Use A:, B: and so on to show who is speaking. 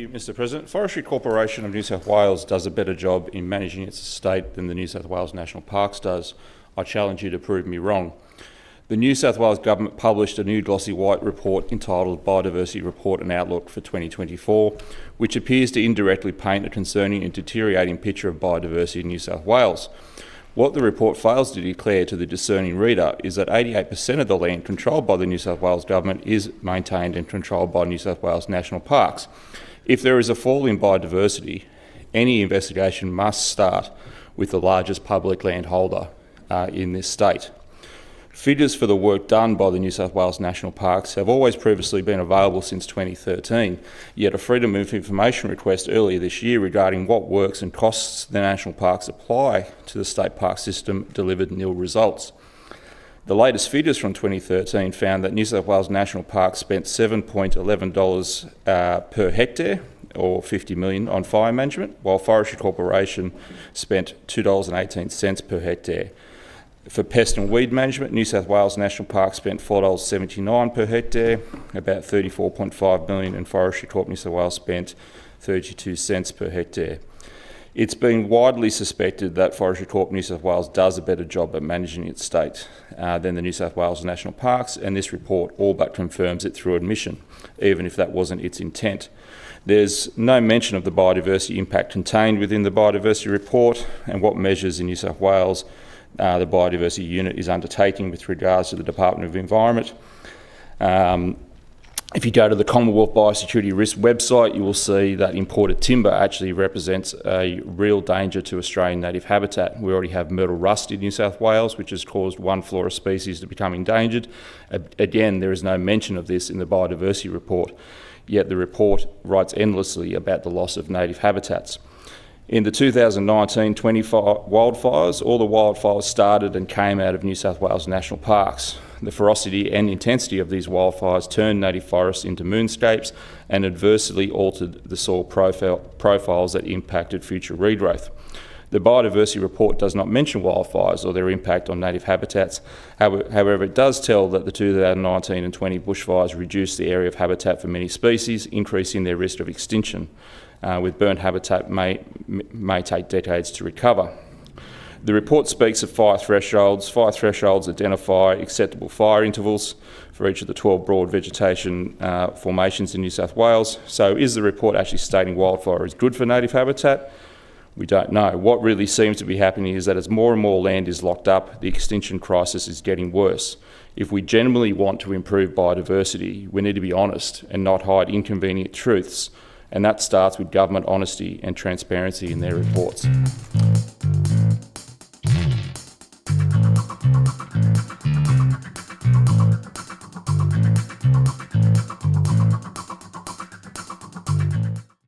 A: you, Mr. President. Forestry Corporation of New South Wales does a better job in managing its estate than the New South Wales National Parks does. I challenge you to prove me wrong. The New South Wales Government published a new glossy white report entitled Biodiversity Report and Outlook for 2024, which appears to indirectly paint a concerning and deteriorating picture of biodiversity in New South Wales. What the report fails to declare to the discerning reader is that 88% of the land controlled by the New South Wales Government is maintained and controlled by New South Wales National Parks. If there is a fall in biodiversity, any investigation must start with the largest public landholder in this state. Figures for the work done by the New South Wales National Parks have always previously been available since 2013, yet a Freedom of Information request earlier this year regarding what works and costs the National Parks apply to the state park system delivered nil results. The latest figures from 2013 found that New South Wales National Parks spent $7.11 per hectare, or $50 million, on fire management, while Forestry Corporation spent $2.18 per hectare. For pest and weed management, New South Wales National Park spent $4.79 per hectare, about $34.5 million, and Forestry Corp New South Wales spent 32 cents per hectare. It's been widely suspected that Forestry Corp New South Wales does a better job at managing its state than the New South Wales National Parks, and this report all but confirms it through admission, even if that wasn't its intent. There's no mention of the biodiversity impact contained within the biodiversity report and what measures in New South Wales the biodiversity unit is undertaking with regards to the Department of Environment. If you go to the Commonwealth Biosecurity Risk website, you will see that imported timber actually represents a real danger to Australian native habitat. We already have myrtle rust in New South Wales, which has caused one flora species to become endangered. Again, there is no mention of this in the biodiversity report, yet the report writes endlessly about the loss of native habitats. In the 2019-20 wildfires, all the wildfires started and came out of New South Wales National Parks. The ferocity and intensity of these wildfires turned native forests into moonscapes and adversely altered the soil profiles that impacted future regrowth. The biodiversity report does not mention wildfires or their impact on native habitats. However, it does tell that the 2019 and 20 bushfires reduced the area of habitat for many species, increasing their risk of extinction. With burnt habitat may take decades to recover. The report speaks of fire thresholds. Fire thresholds identify acceptable fire intervals for each of the 12 broad vegetation formations in New South Wales. So is the report actually stating wildfire is good for native habitat? We don't know. What really seems to be happening is that as more and more land is locked up, the extinction crisis is getting worse. If we genuinely want to improve biodiversity, we need to be honest and not hide inconvenient truths. And that starts with government honesty and transparency in their reports.